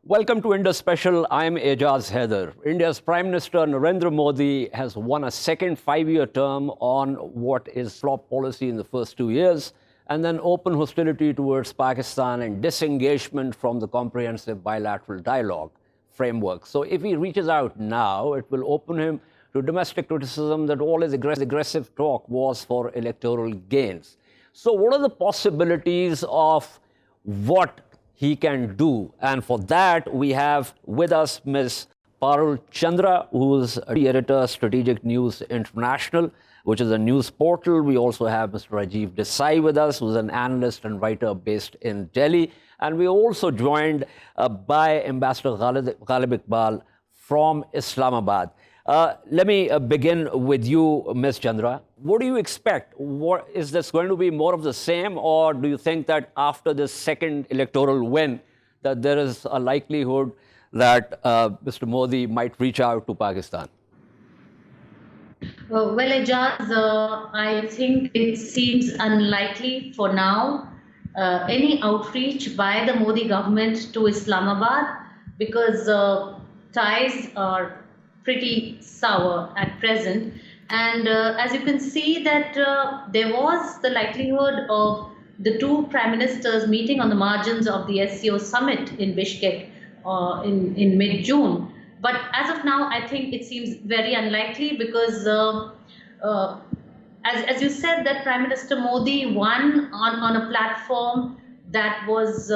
Welcome to Indus Special. I'm Ejaz Haider. India's Prime Minister Narendra Modi has won a second five-year term on what is flop policy in the first 2 years, and then open hostility towards Pakistan and disengagement from the comprehensive bilateral dialogue framework. So if he reaches out now, it will open him to domestic criticism that all his aggressive talk was for electoral gains. So what are the possibilities of what he can do? And for that, we have with us Ms. Parul Chandra, who's the editor, Strategic News International, which is a news portal. We also have Mr. Rajiv Desai with us, who's an analyst and writer based in Delhi. And we're also joined by Ambassador Ghalib Iqbal from Islamabad. Let me begin with you, Ms. Chandra. What do you expect? Is this going to be more of the same, or do you think that after this second electoral win, that there is a likelihood that Mr. Modi might reach out to Pakistan? Well, Ejaz, I think it seems unlikely for now any outreach by the Modi government to Islamabad, because ties are pretty sour at present. And as you can see that there was the likelihood of the two prime ministers meeting on the margins of the SCO summit in Bishkek in mid-June. But as of now, I think it seems very unlikely because as you said, that Prime Minister Modi won on a platform that was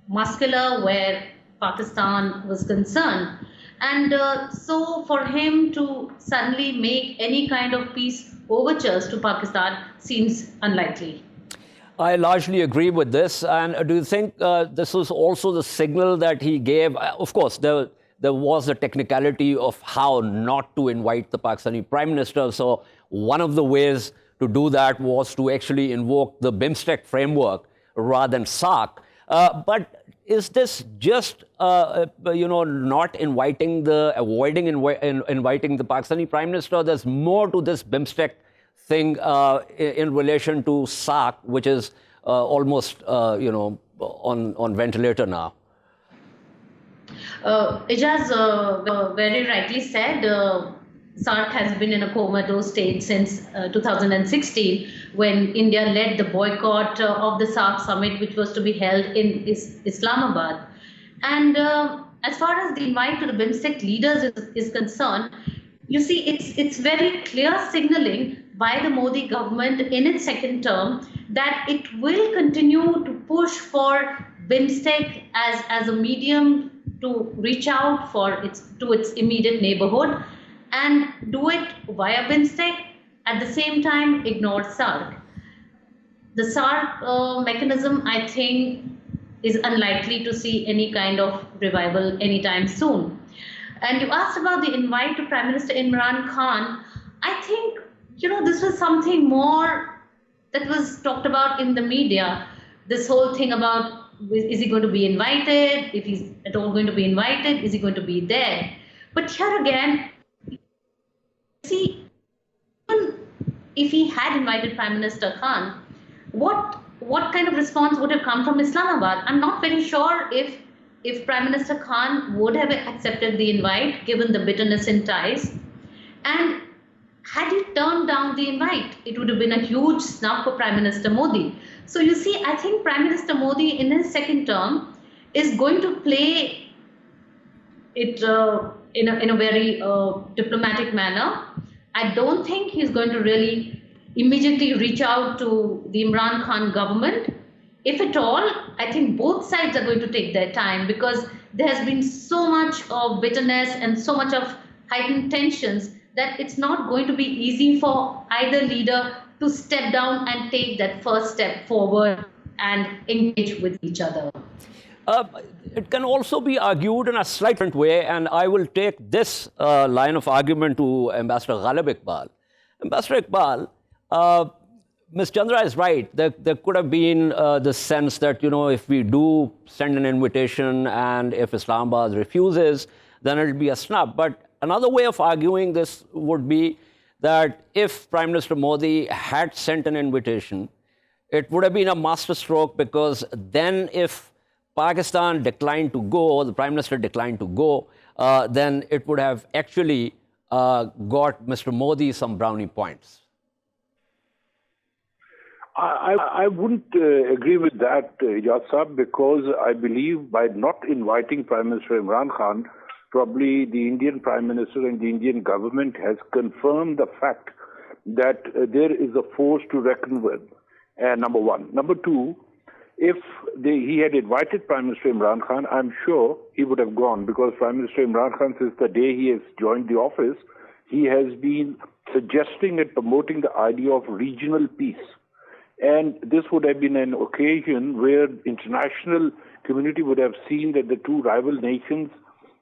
muscular where Pakistan was concerned. And so for him to suddenly make any kind of peace overtures to Pakistan seems unlikely. I largely agree with this. And do you think this was also the signal that he gave? Of course, there was a technicality of how not to invite the Pakistani Prime Minister. So one of the ways to do that was to actually invoke the BIMSTEC framework rather than SARC. But is this just, not avoiding inviting the Pakistani Prime Minister? There's more to this BIMSTEC thing in relation to SARC, which is almost, on ventilator now. Ejaz very rightly said, SARC has been in a comatose state since 2016, when India led the boycott of the SARC summit, which was to be held in Islamabad. And as far as the invite to the BIMSTEC leaders is concerned, you see, it's very clear signaling by the Modi government in its second term that it will continue to push for BIMSTEC as a medium to reach out to its immediate neighborhood, and do it via BIMSTEC, at the same time ignore SARC. The SARC mechanism, I think, is unlikely to see any kind of revival anytime soon. And you asked about the invite to Prime Minister Imran Khan. I think, this was something more that was talked about in the media. This whole thing about, is he going to be invited? If he's at all going to be invited, is he going to be there? But here again, see, even if he had invited Prime Minister Khan, what kind of response would have come from Islamabad? I'm not very sure if Prime Minister Khan would have accepted the invite, given the bitterness in ties. And had he turned down the invite, it would have been a huge snub for Prime Minister Modi. So you see, I think Prime Minister Modi in his second term is going to play it in a very diplomatic manner. I don't think he's going to really immediately reach out to the Imran Khan government. If at all, I think both sides are going to take their time, because there has been so much of bitterness and so much of heightened tensions that it's not going to be easy for either leader to step down and take that first step forward and engage with each other. It can also be argued in a slightly different way, and I will take this line of argument to Ambassador Ghalib Iqbal. Ambassador Iqbal, Ms. Chandra is right. There could have been the sense that, if we do send an invitation and if Islamabad refuses, then it'll be a snub. But another way of arguing this would be that if Prime Minister Modi had sent an invitation, it would have been a masterstroke, because then if Pakistan declined to go, or the Prime Minister declined to go, then it would have actually got Mr. Modi some brownie points. I wouldn't agree with that, Ejaz Saab, because I believe by not inviting Prime Minister Imran Khan, probably the Indian Prime Minister and the Indian government has confirmed the fact that there is a force to reckon with, number one. Number two, if he had invited Prime Minister Imran Khan, I'm sure he would have gone, because Prime Minister Imran Khan, since the day he has joined the office, he has been suggesting and promoting the idea of regional peace. And this would have been an occasion where international community would have seen that the two rival nations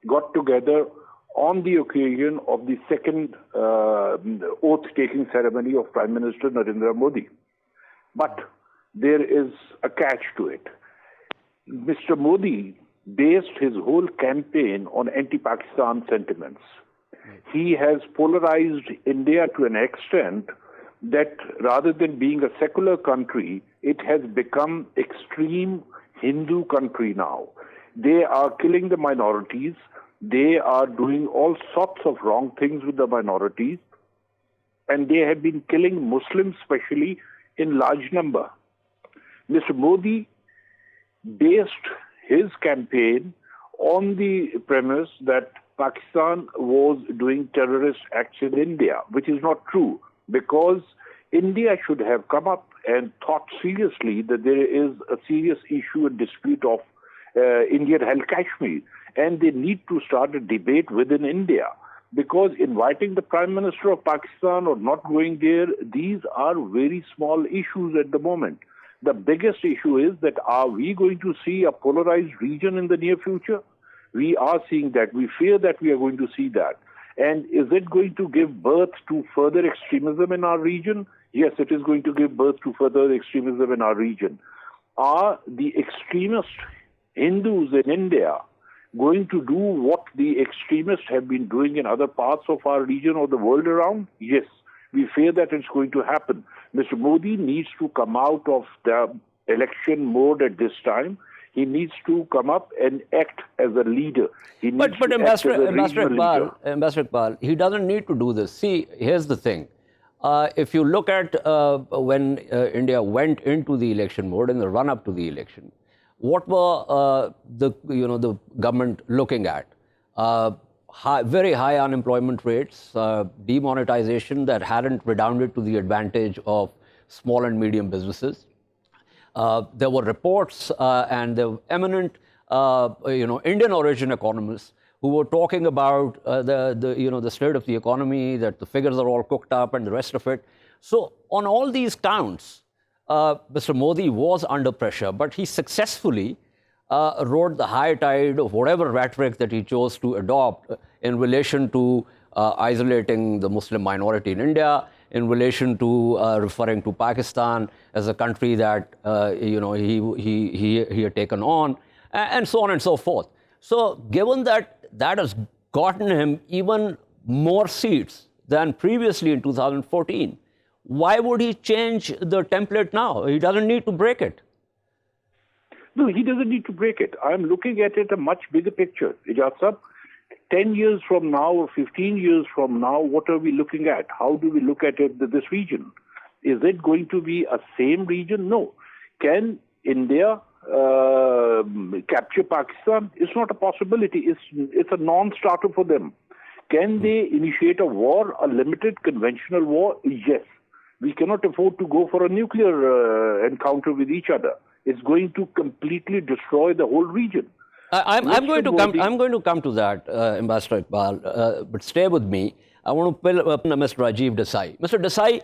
got together on the occasion of the second oath-taking ceremony of Prime Minister Narendra Modi. But there is a catch to it. Mr. Modi based his whole campaign on anti-Pakistan sentiments. He has polarized India to an extent that rather than being a secular country, it has become extreme Hindu country now. They are killing the minorities. They are doing all sorts of wrong things with the minorities. And they have been killing Muslims, especially in large number. Mr. Modi based his campaign on the premise that Pakistan was doing terrorist acts in India, which is not true, because India should have come up and thought seriously that there is a serious issue and dispute of Indian-held Kashmir, and they need to start a debate within India, because inviting the Prime Minister of Pakistan or not going there, these are very small issues at the moment. The biggest issue is that are we going to see a polarized region in the near future? We are seeing that. We fear that we are going to see that. And is it going to give birth to further extremism in our region? Yes, it is going to give birth to further extremism in our region. Are the extremist Hindus in India going to do what the extremists have been doing in other parts of our region or the world around? Yes, we fear that it's going to happen. Mr. Modi needs to come out of the election mode at this time. He needs to come up and act as a leader. But Ambassador Iqbal, he doesn't need to do this. See, here's the thing. If you look at when India went into the election mode in the run-up to the election, what were the government looking at? Very high unemployment rates, demonetization that hadn't redounded to the advantage of small and medium businesses. There were reports and the eminent, Indian origin economists who were talking about the state of the economy, that the figures are all cooked up and the rest of it. So on all these counts, Mr. Modi was under pressure, but he successfully rode the high tide of whatever rhetoric that he chose to adopt in relation to isolating the Muslim minority in India, in relation to referring to Pakistan as a country that he had taken on, and so on and so forth. So given that that has gotten him even more seats than previously in 2014, why would he change the template now? He doesn't need to break it. No, he doesn't need to break it. I'm looking at it a much bigger picture. Ejaz Saab, 10 years from now or 15 years from now, what are we looking at? How do we look at it, this region? Is it going to be a same region? No. Can India capture Pakistan? It's not a possibility. It's a non-starter for them. Can they initiate a war, a limited conventional war? Yes. We cannot afford to go for a nuclear encounter with each other. It's going to completely destroy the whole region. I'm going to come to that, Ambassador Iqbal, but stay with me. I want to pull up Mr. Rajiv Desai. Mr. Desai,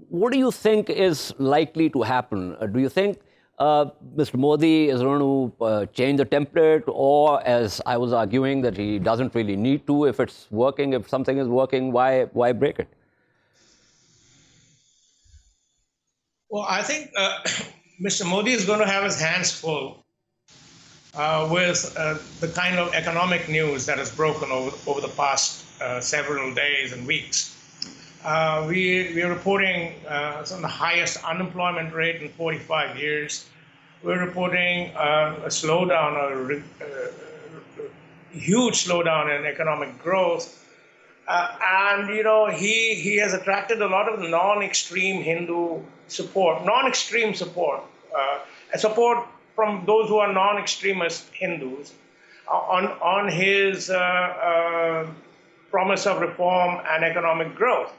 what do you think is likely to happen? Do you think Mr. Modi is going to change the template, or, as I was arguing, that he doesn't really need to? If it's working, if something is working, why break it? Well, I think Mr. Modi is going to have his hands full with the kind of economic news that has broken over the past several days and weeks. We are reporting some of the highest unemployment rate in 45 years. we're reporting a slowdown, huge slowdown in economic growth. And he has attracted a lot of non-extreme Hindu support, non-extreme support, support from those who are non-extremist Hindus on his promise of reform and economic growth.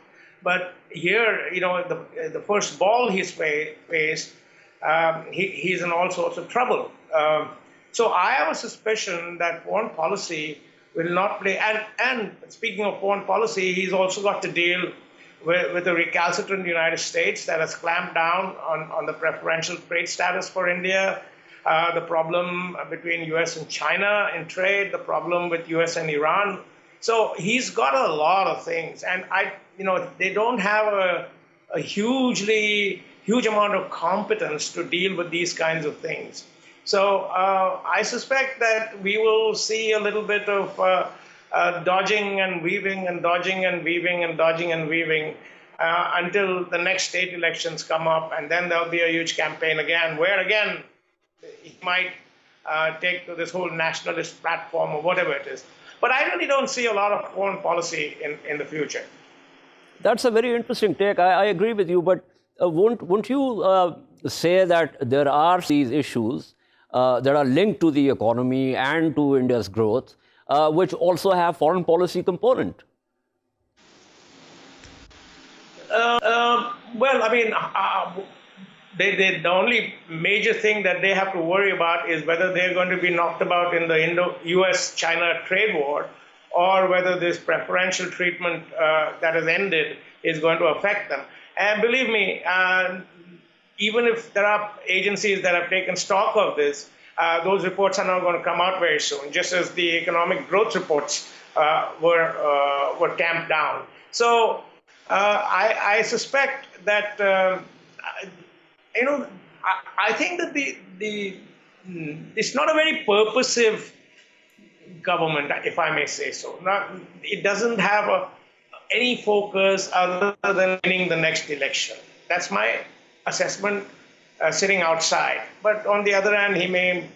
But here, the first ball he's faced, he's in all sorts of trouble. So I have a suspicion that foreign policy will not play. And speaking of foreign policy, he's also got to deal with the recalcitrant United States that has clamped down on the preferential trade status for India, the problem between US and China in trade, the problem with US and Iran. So he's got a lot of things. And they don't have a huge amount of competence to deal with these kinds of things. So I suspect that we will see a little bit of dodging and weaving and dodging and weaving and dodging and weaving until the next state elections come up, and then there'll be a huge campaign again, where again he might take to this whole nationalist platform or whatever it is. But I really don't see a lot of foreign policy in the future. That's a very interesting take. I agree with you, but won't you say that there are these issues that are linked to the economy and to India's growth, which also have foreign policy component? Well, I mean, the only major thing that they have to worry about is whether they're going to be knocked about in the US-China trade war, or whether this preferential treatment that has ended is going to affect them. And believe me, even if there are agencies that have taken stock of this, those reports are not going to come out very soon, just as the economic growth reports were tamped down. So I suspect that, I think that it's not a very purposive government, if I may say so. It doesn't have any focus other than winning the next election. That's my assessment sitting outside. But on the other hand, he may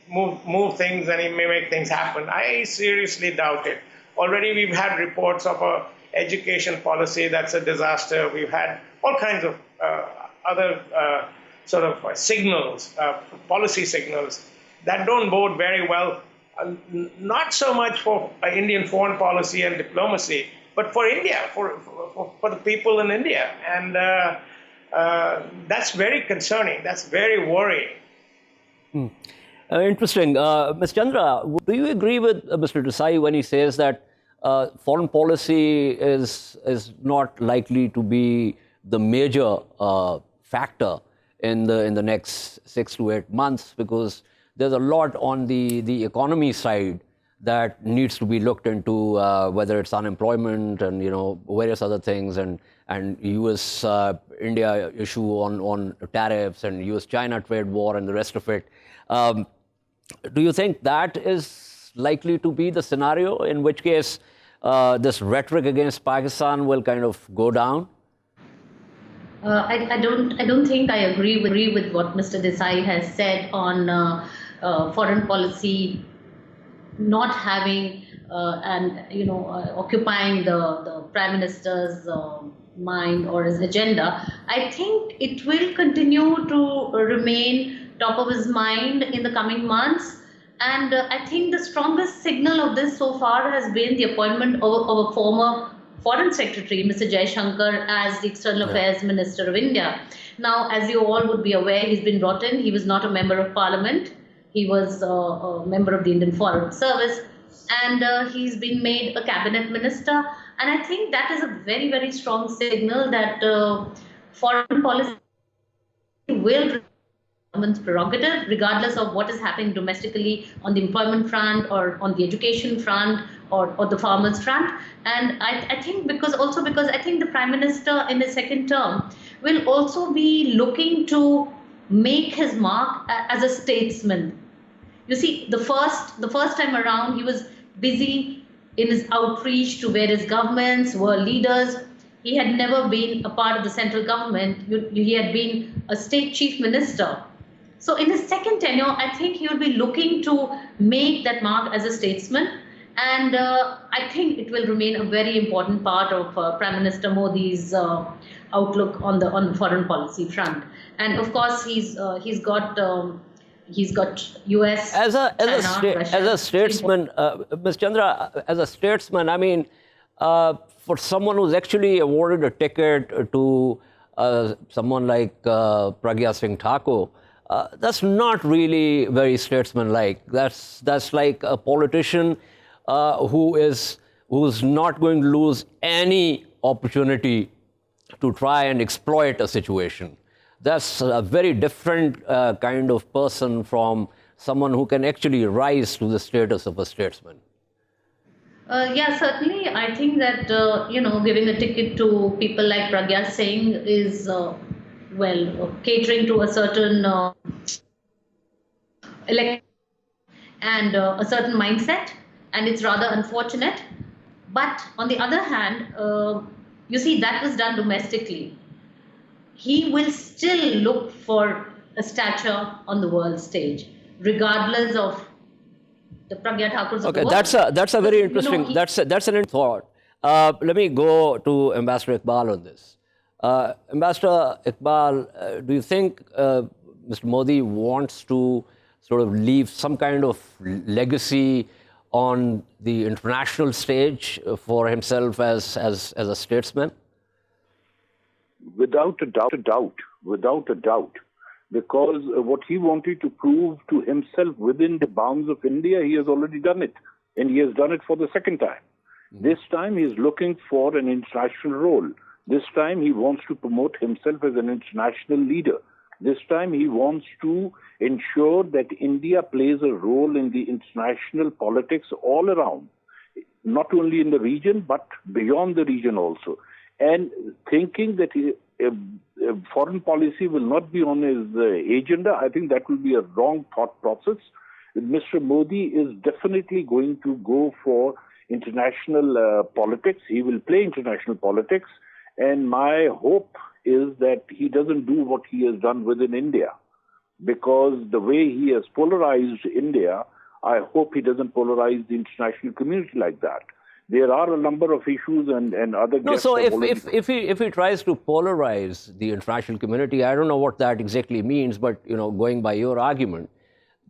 move things and he may make things happen. I seriously doubt it. Already we've had reports of a education policy that's a disaster. We've had all kinds of other sort of signals, policy signals that don't bode very well, not so much for Indian foreign policy and diplomacy, but for India, for the people in India. And that's very concerning. That's very worrying. Interesting. Ms. Chandra, do you agree with Mr. Desai when he says that foreign policy is not likely to be the major factor in the next 6 to 8 months, because there's a lot on the economy side that needs to be looked into, whether it's unemployment and various other things, and U.S. India issue on tariffs and U.S.-China trade war and the rest of it. Do you think that is likely to be the scenario, in which case this rhetoric against Pakistan will kind of go down? I don't think I agree with what Mr. Desai has said on foreign policy not having occupying the Prime Minister's mind or his agenda. I think it will continue to remain top of his mind in the coming months. And I think the strongest signal of this so far has been the appointment of a former Foreign Secretary, Mr. Jaishankar, as the External Affairs Minister of India. Now, as you all would be aware, he's been brought in. He was not a member of Parliament. He was a member of the Indian Foreign Service, and he's been made a cabinet minister. And I think that is a very, very strong signal that foreign policy will government's prerogative, regardless of what is happening domestically on the employment front or on the education front or the farmers front. And I think because I think the Prime Minister in his second term will also be looking to make his mark as a statesman. You see, the first time around, he was busy in his outreach to various governments, world leaders. He had never been a part of the central government. He had been a state chief minister. So in his second tenure, I think he will be looking to make that mark as a statesman. And I think it will remain a very important part of Prime Minister Modi's outlook on the foreign policy front. And of course, he's got US, China, Russia. As a statesman, Ms. Chandra, as a statesman, I mean, for someone who's actually awarded a ticket to someone like Pragya Singh Thakur, that's not really very statesman-like. That's like a politician who's not going to lose any opportunity to try and exploit a situation. That's a very different kind of person from someone who can actually rise to the status of a statesman. Yeah, certainly. I think that giving a ticket to people like Pragya Singh is catering to a certain elect and a certain mindset, and it's rather unfortunate. But on the other hand, you see, that was done domestically. He will still look for a stature on the world stage, regardless of the Pragya Thakurs of the world. That's a very interesting. That's an interesting thought. Let me go to Ambassador Iqbal on this. Ambassador Iqbal, do you think Mr. Modi wants to sort of leave some kind of legacy on the international stage for himself as a statesman? Without a doubt. Because what he wanted to prove to himself within the bounds of India, he has already done it. And he has done it for the second time. This time he is looking for an international role. This time he wants to promote himself as an international leader. This time he wants to ensure that India plays a role in the international politics all around, not only in the region, but beyond the region also. And thinking that foreign policy will not be on his agenda, I think that will be a wrong thought process. Mr. Modi is definitely going to go for international politics. He will play international politics. And my hope is that he doesn't do what he has done within India. Because the way he has polarized India, I hope he doesn't polarize the international community like that. There are a number of issues and other guests. No, so if he tries to polarize the international community, I don't know what that exactly means, but going by your argument,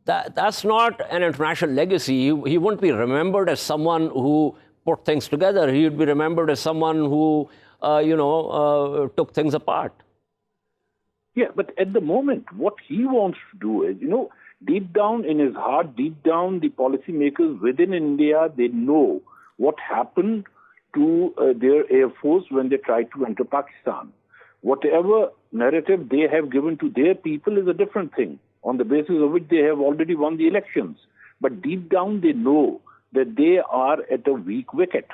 that's not an international legacy. He won't be remembered as someone who put things together. He would be remembered as someone who took things apart. Yeah, but at the moment, what he wants to do is, deep down in his heart, deep down, the policymakers within India, they know what happened to their Air Force when they tried to enter Pakistan. Whatever narrative they have given to their people is a different thing, on the basis of which they have already won the elections. But deep down, they know that they are at a weak wicket.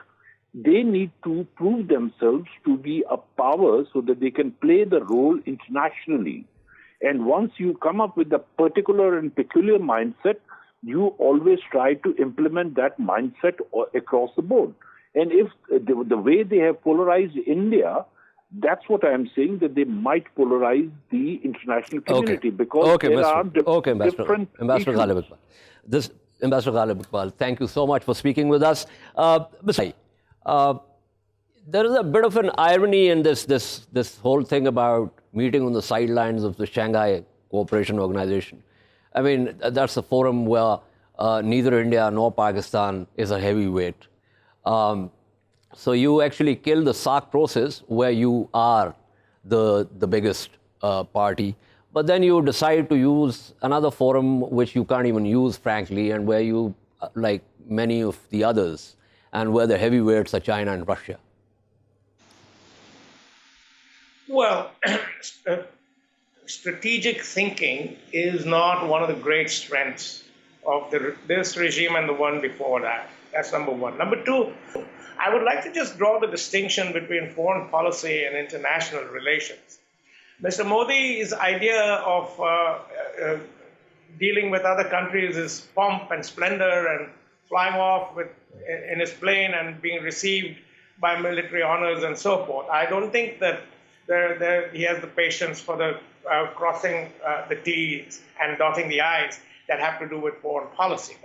They need to prove themselves to be a power so that they can play the role internationally. And once you come up with a particular and peculiar mindset, you always try to implement that mindset across the board. And if the way they have polarized India, that's what I'm saying, that they might polarize the international community. Because there are different Ambassador Ghalib Iqbal. Ambassador Ghalib Iqbal, thank you so much for speaking with us. Mr. There is a bit of an irony in this whole thing about meeting on the sidelines of the Shanghai Cooperation Organization. I mean, that's a forum where neither India nor Pakistan is a heavyweight. So you actually kill the SAARC process where you are the biggest party. But then you decide to use another forum which you can't even use, frankly, and where you, like many of the others, and where the heavyweights are China and Russia. Well, strategic thinking is not one of the great strengths of this regime and the one before that. That's number one. Number two, I would like to just draw the distinction between foreign policy and international relations. Mr. Modi's idea of dealing with other countries is pomp and splendor and flying off in his plane and being received by military honors and so forth. I don't think that he has the patience for the crossing the T's and dotting the I's that have to do with foreign policy.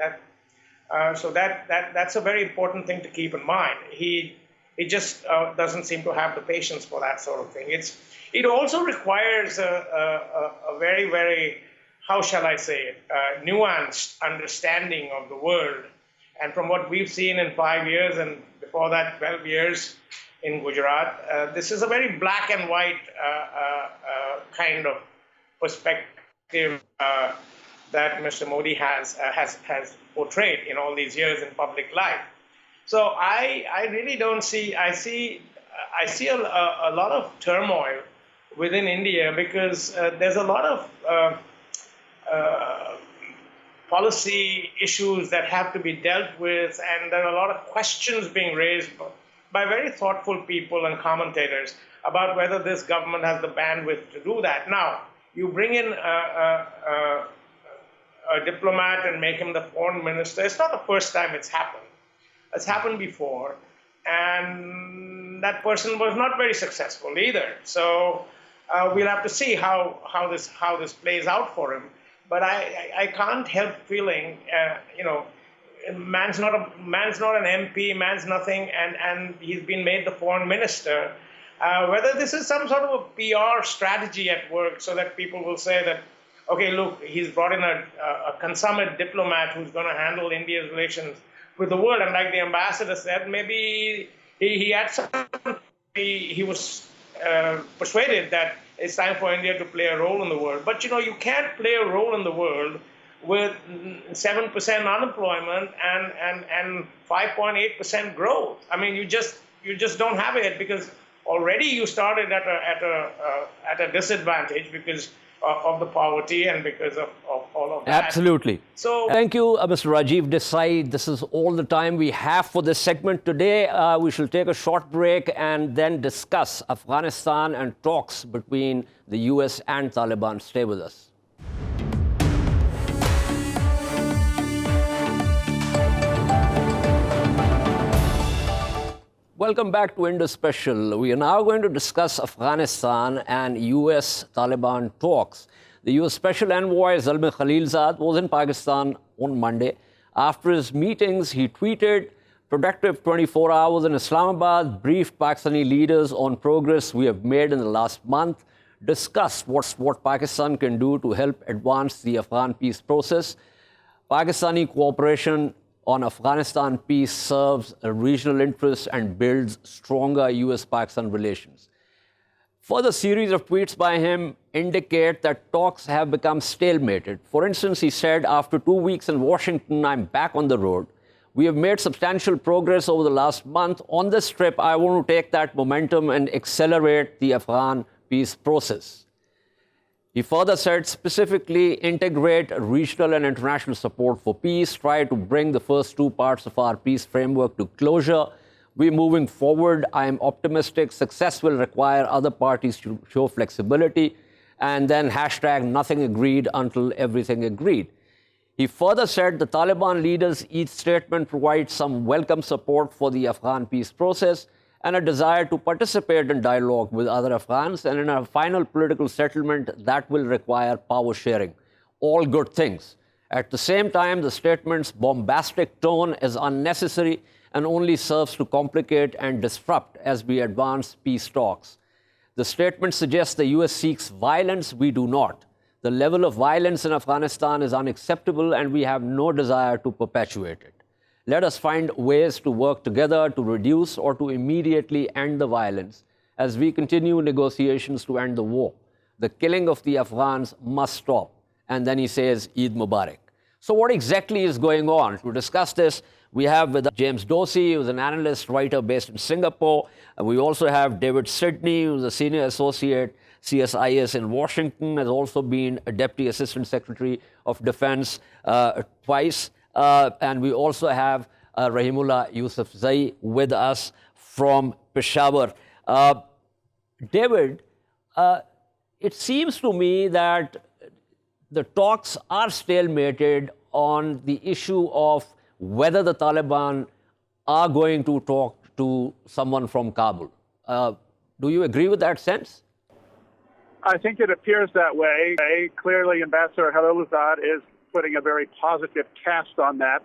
So that's a very important thing to keep in mind. He just doesn't seem to have the patience for that sort of thing. It also requires a very, very, how shall I say it, nuanced understanding of the world. And from what we've seen in 5 years and before that 12 years in Gujarat, this is a very black and white kind of perspective that Mr. Modi has portrayed in all these years in public life. So I really don't see. I see a lot of turmoil within India because there's a lot of policy issues that have to be dealt with, and there are a lot of questions being raised by very thoughtful people and commentators about whether this government has the bandwidth to do that. Now, you bring in a diplomat and make him the foreign minister. It's not the first time it's happened. It's happened before, and that person was not very successful either. So we'll have to see how this plays out for him. But I can't help feeling, man's not an MP, man's nothing, and he's been made the foreign minister. Whether this is some sort of a PR strategy at work so that people will say that, okay, look, he's brought in a consummate diplomat who's going to handle India's relations with the world. And like the ambassador said, maybe he was persuaded that it's time for India to play a role in the world. But, you can't play a role in the world with 7% unemployment and 5.8% growth. I mean, you just don't have it because already you started at a disadvantage because of the poverty and because of all of that. Absolutely. So thank you, Mr. Rajiv Desai. This is all the time we have for this segment today. We shall take a short break and then discuss Afghanistan and talks between the US and Taliban. Stay with us. Welcome back to Indus Special. We are now going to discuss Afghanistan and US-Taliban talks. The US Special Envoy Zalmay Khalilzad was in Pakistan on Monday. After his meetings, he tweeted, "Productive 24 hours in Islamabad, briefed Pakistani leaders on progress we have made in the last month, discussed what Pakistan can do to help advance the Afghan peace process. Pakistani cooperation on Afghanistan peace serves a regional interest and builds stronger US-Pakistan relations." Further series of tweets by him indicate that talks have become stalemated. For instance, he said, "After 2 weeks in Washington, I'm back on the road. We have made substantial progress over the last month. On this trip, I want to take that momentum and accelerate the Afghan peace process." He further said, "Specifically, integrate regional and international support for peace, try to bring the first two parts of our peace framework to closure. We're moving forward. I am optimistic. Success will require other parties to show flexibility." And then hashtag nothing agreed until everything agreed. He further said the Taliban leaders' each statement provides some welcome support for the Afghan peace process and a desire to participate in dialogue with other Afghans, and in a final political settlement that will require power sharing. All good things. At the same time, the statement's bombastic tone is unnecessary and only serves to complicate and disrupt as we advance peace talks. The statement suggests the US seeks violence. We do not. The level of violence in Afghanistan is unacceptable and we have no desire to perpetuate it. Let us find ways to work together to reduce or to immediately end the violence as we continue negotiations to end the war. The killing of the Afghans must stop." And then he says, "Eid Mubarak." So what exactly is going on? To discuss this, we have with us James Dorsey, who's an analyst writer based in Singapore. And we also have David Sedney, who's a senior associate CSIS in Washington, has also been a Deputy Assistant Secretary of Defense twice. And we also have Rahimullah Yusufzai with us from Peshawar. David, it seems to me that the talks are stalemated on the issue of whether the Taliban are going to talk to someone from Kabul. Do you agree with that sense? I think it appears that way. Clearly, Ambassador Khalilzad is putting a very positive cast on that.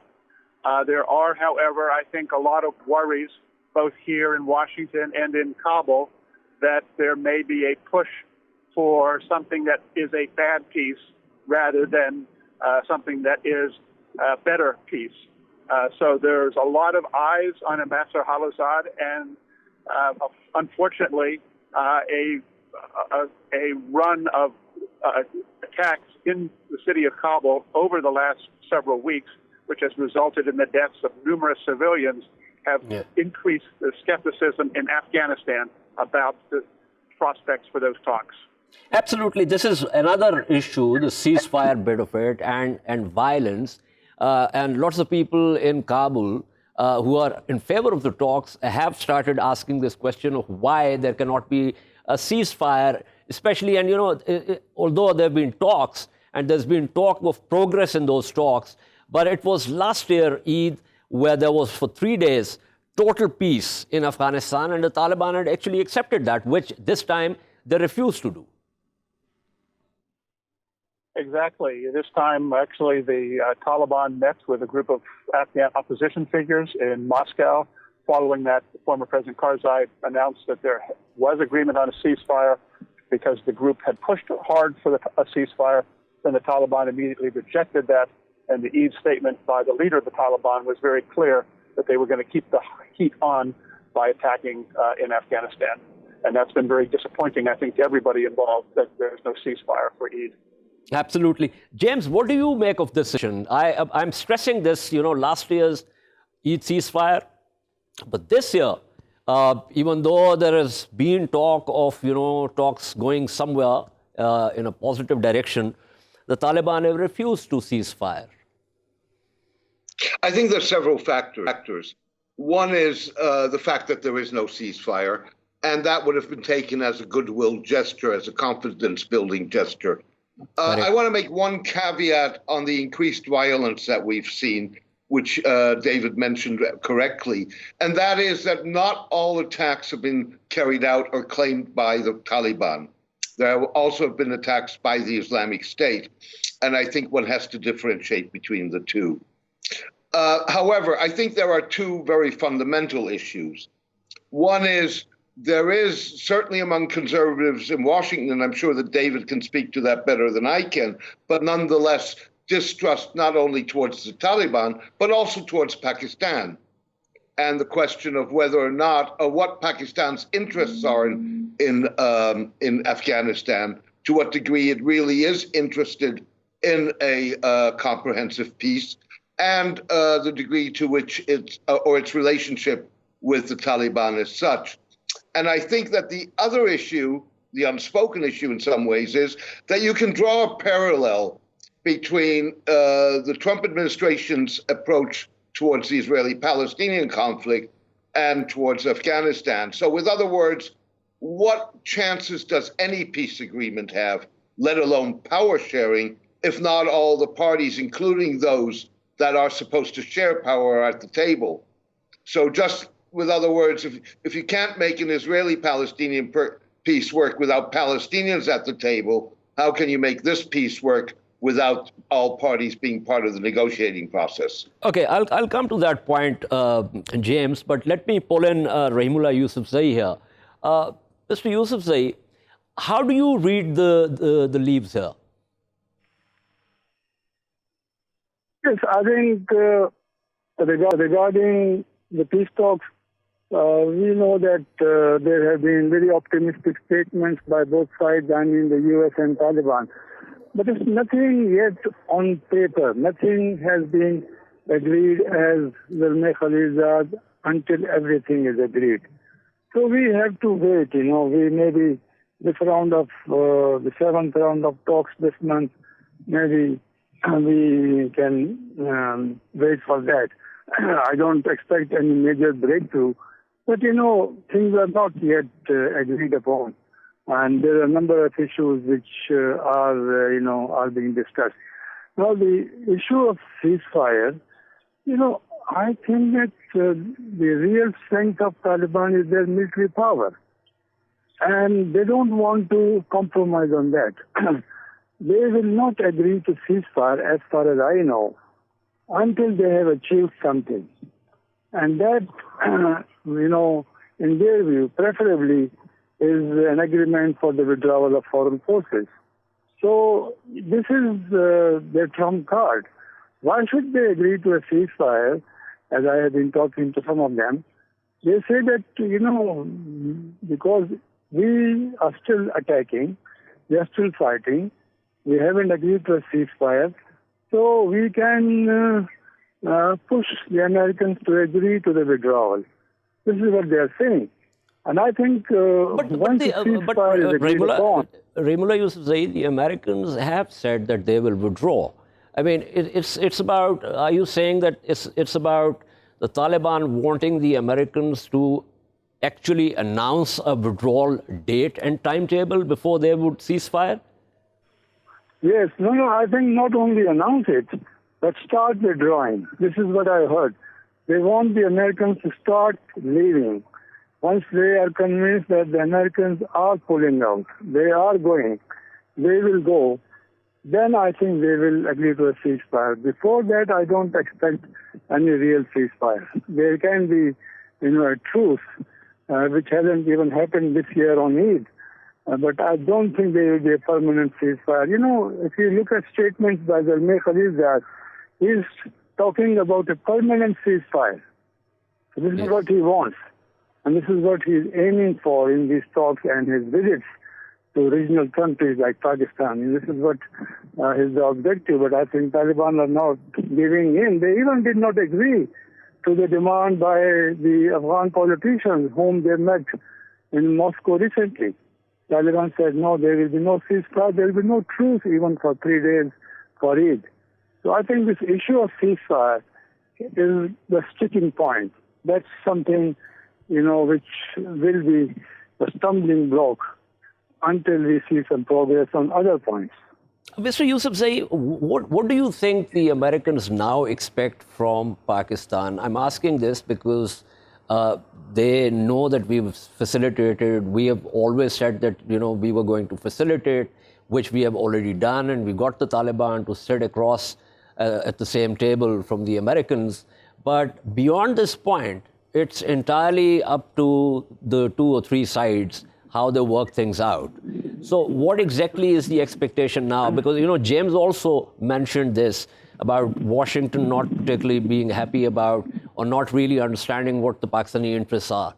There are, however, I think a lot of worries, both here in Washington and in Kabul, that there may be a push for something that is a bad peace rather than something that is a better peace. So there's a lot of eyes on Ambassador Khalilzad, and unfortunately, a run of attacks in the city of Kabul over the last several weeks, which has resulted in the deaths of numerous civilians, have increased the skepticism in Afghanistan about the prospects for those talks. Absolutely. This is another issue, the ceasefire bit of it, and violence. And lots of people in Kabul who are in favor of the talks have started asking this question of why there cannot be a ceasefire, especially, and although there have been talks, and there's been talk of progress in those talks, but it was last year, Eid, where there was for 3 days total peace in Afghanistan, and the Taliban had actually accepted that, which this time they refused to do. Exactly. This time, actually, the Taliban met with a group of Afghan opposition figures in Moscow. Following that, former President Karzai announced that there was agreement on a ceasefire because the group had pushed hard for a ceasefire. Then the Taliban immediately rejected that, and the Eid statement by the leader of the Taliban was very clear that they were going to keep the heat on by attacking in Afghanistan. And that's been very disappointing, I think, to everybody involved that there's no ceasefire for Eid. Absolutely. James, what do you make of this decision? I'm stressing this, last year's Eid ceasefire, but this year, even though there has been talk of, talks going somewhere in a positive direction, the Taliban have refused to cease fire. I think there's several factors. One is the fact that there is no ceasefire, and that would have been taken as a goodwill gesture, as a confidence-building gesture. I want to make one caveat on the increased violence that we've seen, which David mentioned correctly, and that is that not all attacks have been carried out or claimed by the Taliban. There have also been attacks by the Islamic State, and I think one has to differentiate between the two. However, I think there are two very fundamental issues. One is there is certainly among conservatives in Washington, and I'm sure that David can speak to that better than I can, but nonetheless distrust not only towards the Taliban, but also towards Pakistan. And the question of whether or not, or what Pakistan's interests are in Afghanistan, to what degree it really is interested in a comprehensive peace, and the degree to which its relationship with the Taliban is such. And I think that the other issue, the unspoken issue in some ways, is that you can draw a parallel between the Trump administration's approach towards the Israeli-Palestinian conflict and towards Afghanistan. So with other words, what chances does any peace agreement have, let alone power sharing, if not all the parties, including those that are supposed to share power, are at the table? So just with other words, if you can't make an Israeli-Palestinian peace work without Palestinians at the table, how can you make this peace work without all parties being part of the negotiating process? Okay, I'll come to that point, James, but let me pull in Rahimullah Yusufzai here. Mr. Yusufzai, how do you read the leaves here? Yes, I think regarding the peace talks, we know that there have been very optimistic statements by both sides, I mean the U.S. and Taliban. But there's nothing yet on paper. Nothing has been agreed as Zalmay Khalilzad until everything is agreed. So we have to wait, we maybe this round of, the 7th round of talks this month, maybe we can wait for that. I don't expect any major breakthrough, but things are not yet agreed upon, and there are a number of issues which are being discussed. Now, the issue of ceasefire, I think that the real strength of Taliban is their military power. and they don't want to compromise on that. They will not agree to ceasefire, as far as I know, until they have achieved something. And that, in their view, preferably is an agreement for the withdrawal of foreign forces. So this is their trump card. Why should they agree to a ceasefire, as I have been talking to some of them? They say that, because we are still attacking, we are still fighting, we haven't agreed to a ceasefire, so we can push the Americans to agree to the withdrawal. This is what they are saying. And I think once the ceasefire is agreed upon... Rahimullah Yusufzai, the Americans have said that they will withdraw. I mean, it's about, are you saying that it's about the Taliban wanting the Americans to actually announce a withdrawal date and timetable before they would cease fire? Yes, I think not only announce it, but start withdrawing. This is what I heard. They want the Americans to start leaving. Once they are convinced that the Americans are pulling out, they are going, they will go, then I think they will agree to a ceasefire. Before that, I don't expect any real ceasefire. There can be, a truce, which hasn't even happened this year on Eid. But I don't think there will be a permanent ceasefire. If you look at statements by Zalmay Khalilzad, he's talking about a permanent ceasefire. So this is what he wants. And this is what he's aiming for in these talks and his visits to regional countries like Pakistan. And this is what his objective. But I think Taliban are not giving in. They even did not agree to the demand by the Afghan politicians whom they met in Moscow recently. Taliban said, no, there will be no ceasefire, there will be no truce even for 3 days for Eid. So I think this issue of ceasefire is the sticking point. That's something, which will be a stumbling block until we see some progress on other points. Mr. Yusufzai, what do you think the Americans now expect from Pakistan? I'm asking this because they know that we've facilitated. We have always said that, we were going to facilitate, which we have already done, and we got the Taliban to sit across at the same table from the Americans. But beyond this point, it's entirely up to the 2 or 3 sides how they work things out. So what exactly is the expectation now? Because, James also mentioned this about Washington not particularly being happy about or not really understanding what the Pakistani interests are.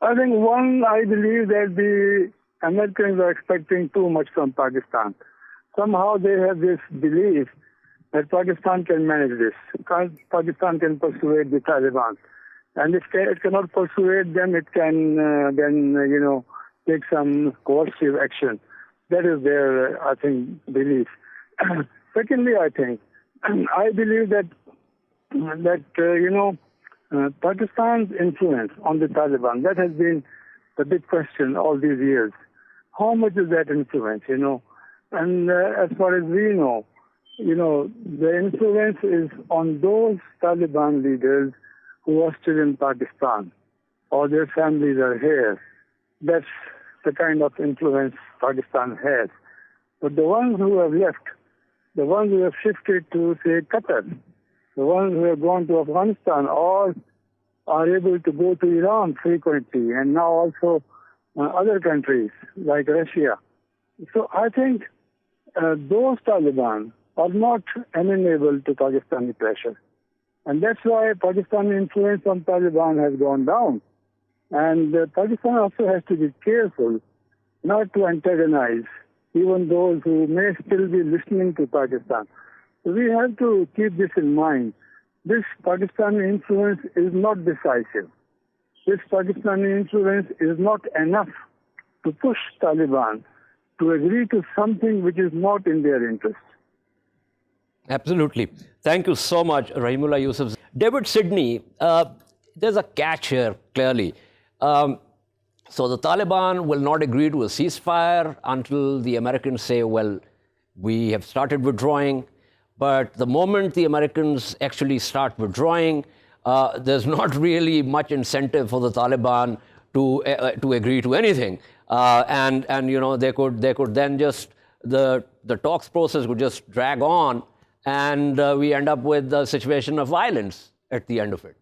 I think I believe that the Americans are expecting too much from Pakistan. Somehow they have this belief that Pakistan can manage this. Pakistan can persuade the Taliban. And if it cannot persuade them, it can then, take some coercive action. That is their, I think, belief. Secondly, I think, I believe that Pakistan's influence on the Taliban, that has been the big question all these years. How much is that influence, And as far as we know, the influence is on those Taliban leaders who are still in Pakistan or their families are here. That's the kind of influence Pakistan has. But the ones who have left, the ones who have shifted to, say, Qatar, the ones who have gone to Afghanistan or are able to go to Iran frequently, and now also other countries like Russia. So I think those Taliban are not amenable to Pakistani pressure. And that's why Pakistani influence on Taliban has gone down. And Pakistan also has to be careful not to antagonize even those who may still be listening to Pakistan. So we have to keep this in mind. This Pakistani influence is not decisive. This Pakistani influence is not enough to push Taliban to agree to something which is not in their interest. Absolutely. Thank you so much, Rahimullah Yusufzai. David Sedney, there's a catch here, clearly. So the Taliban will not agree to a ceasefire until the Americans say, well, we have started withdrawing. But the moment the Americans actually start withdrawing, there's not really much incentive for the Taliban to agree to anything, and you know they could then just the talks process would just drag on, and we end up with a situation of violence at the end of it.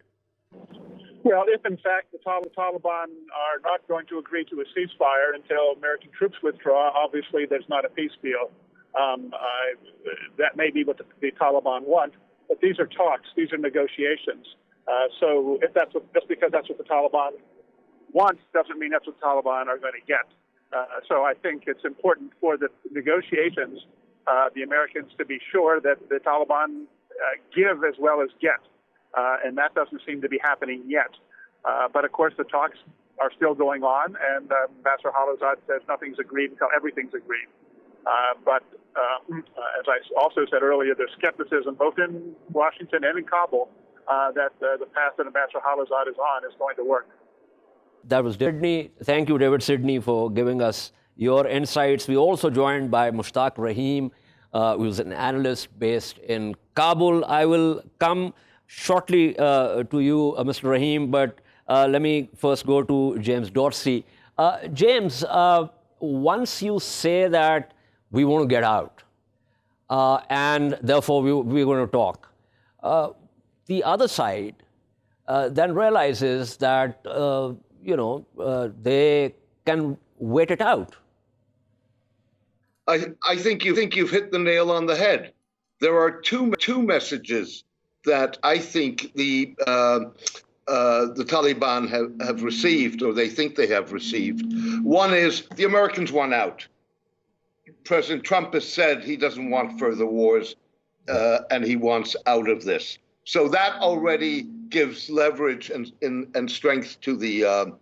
Well, if in fact the Taliban are not going to agree to a ceasefire until American troops withdraw, obviously there's not a peace deal. That may be what the Taliban want, but these are talks, these are negotiations. So if just because that's what the Taliban wants doesn't mean that's what the Taliban are going to get. So I think it's important for the negotiations, the Americans to be sure that the Taliban give as well as get. And that doesn't seem to be happening yet. But of course, the talks are still going on, and Ambassador Khalilzad says nothing's agreed until everything's agreed. But as I also said earlier, there's skepticism both in Washington and in Kabul that the path that Ambassador Khalilzad is on is going to work. That was Sedney. Thank you, David Sedney, for giving us your insights. We're also joined by Mushtaq Raheem, who's an analyst based in Kabul. I will come shortly to you, Mr. Raheem, but let me first go to James Dorsey. James, once you say that we want to get out, and therefore we're going to talk, the other side then realizes that they can wait it out. I think you've hit the nail on the head. There are two messages that I think the Taliban have received, or they think they have received. One is the Americans want out. President Trump has said he doesn't want further wars, and he wants out of this. So that already gives leverage and strength to the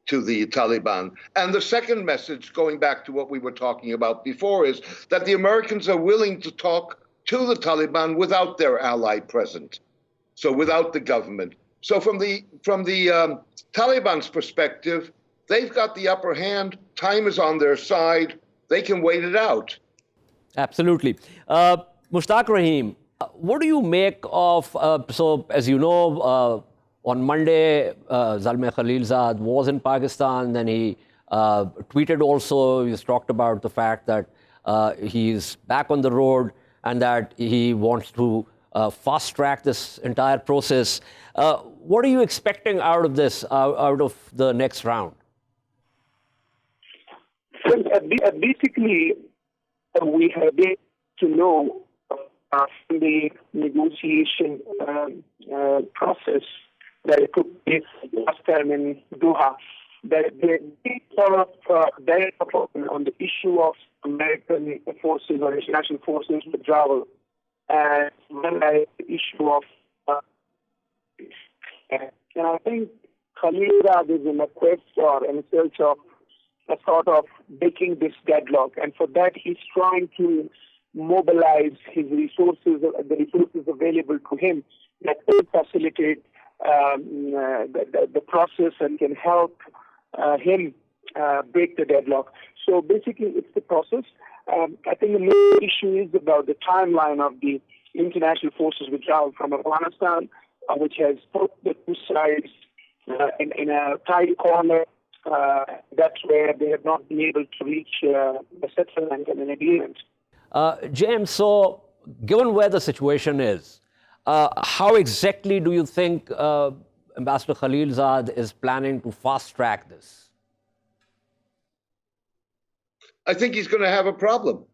Taliban. And the second message, going back to what we were talking about before, is that the Americans are willing to talk to the Taliban without their ally present, so without the government. So from the Taliban's perspective, they've got the upper hand. Time is on their side. They can wait it out. Absolutely. Mushtaq Raheem, what do you make of, so as you know, on Monday, Zalmay Khalilzad was in Pakistan, then he tweeted also, he's talked about the fact that he's back on the road and that he wants to fast track this entire process. What are you expecting out of this, out of the next round? Well, basically, we have been to know from the negotiation process that it took place last time in Doha, that there is sort of on the issue of American forces or international forces withdrawal, and the issue of and I think Khalilzad is in a quest or in a search of a sort of breaking this deadlock, and for that he's trying to mobilize his resources, the resources available to him that will facilitate the process and can help him break the deadlock. So basically, it's the process. I think the main issue is about the timeline of the international forces withdrawal from Afghanistan, which has put the two sides in a tight corner. That's where they have not been able to reach a settlement and an agreement. James, so given where the situation is, how exactly do you think Ambassador Khalilzad is planning to fast track this? I think he's going to have a problem.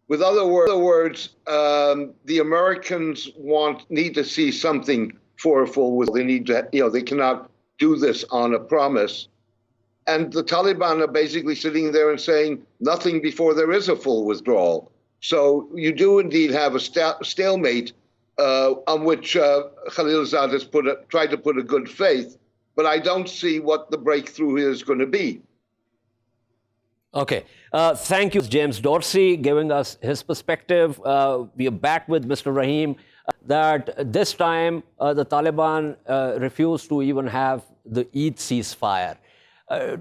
With other words, the Americans need to see something for a full withdrawal. They need to, they cannot do this on a promise. And the Taliban are basically sitting there and saying nothing before there is a full withdrawal. So you do indeed have a stalemate on which Khalilzad has tried to put a good faith, but I don't see what the breakthrough is going to be. Okay. Thank you, James Dorsey, giving us his perspective. We are back with Mr. Raheem, that this time the Taliban refused to even have the Eid ceasefire.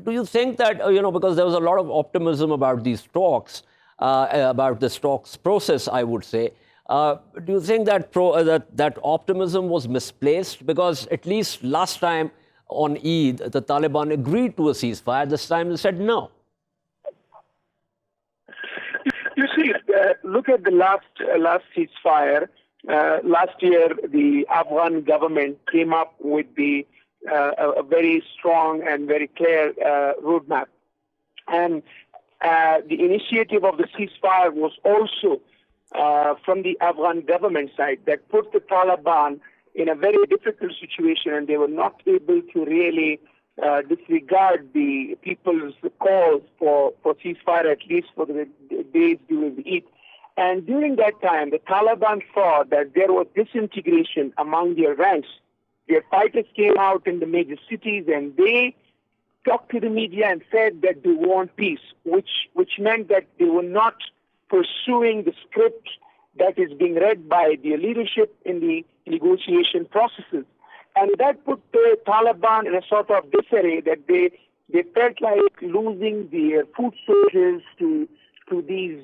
Do you think that, because there was a lot of optimism about these talks, about this talks process, I would say, do you think that that optimism was misplaced? Because at least last time, on Eid, the Taliban agreed to a ceasefire. This time they said no. You see, look at the last ceasefire. Last year, the Afghan government came up with a very strong and very clear roadmap. And the initiative of the ceasefire was also from the Afghan government side that put the Taliban in a very difficult situation, and they were not able to really disregard the people's calls for ceasefire, at least for the days during the Eid. And during that time, the Taliban saw that there was disintegration among their ranks. Their fighters came out in the major cities and they talked to the media and said that they want peace, which meant that they were not pursuing the script that is being read by their leadership in the negotiation processes. And that put the Taliban in a sort of disarray that they felt like losing their foot soldiers to these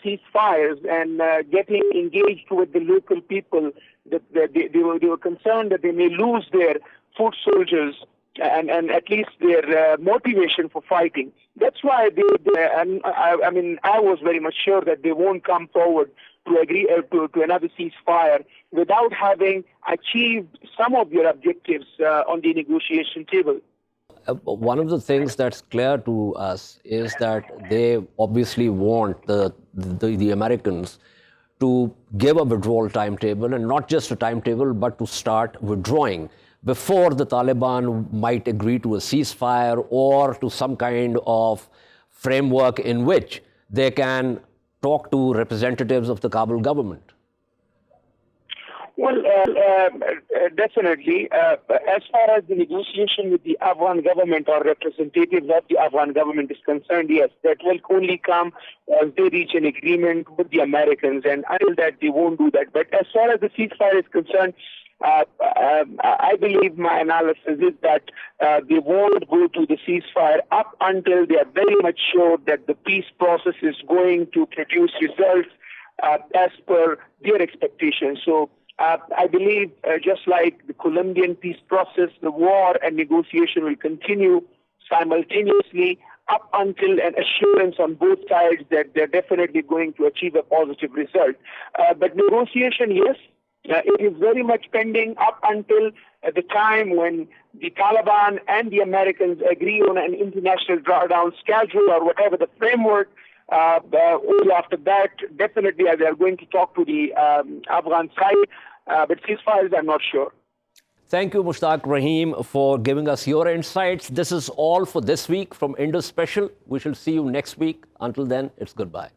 ceasefires and getting engaged with the local people. That they were concerned that they may lose their foot soldiers and at least their motivation for fighting. That's why I was very much sure that they won't come forward to agree to another ceasefire without having achieved some of their objectives on the negotiation table. One of the things that's clear to us is that they obviously want the Americans to give a withdrawal timetable, and not just a timetable, but to start withdrawing before the Taliban might agree to a ceasefire or to some kind of framework in which they can talk to representatives of the Kabul government. Well, definitely. As far as the negotiation with the Afghan government or representatives of the Afghan government is concerned, yes, that will only come as they reach an agreement with the Americans, and until that, they won't do that. But as far as the ceasefire is concerned, I believe my analysis is that they won't go to the ceasefire up until they are very much sure that the peace process is going to produce results as per their expectations. So I believe just like the Colombian peace process, the war and negotiation will continue simultaneously up until an assurance on both sides that they're definitely going to achieve a positive result. But negotiation, yes, it is very much pending up until the time when the Taliban and the Americans agree on an international drawdown schedule or whatever the framework. Only after that, definitely they are going to talk to the Afghan side, but ceasefires, I'm not sure. Thank you, Mushtaq Raheem, for giving us your insights. This is all for this week from Indus Special. We shall see you next week. Until then, it's goodbye.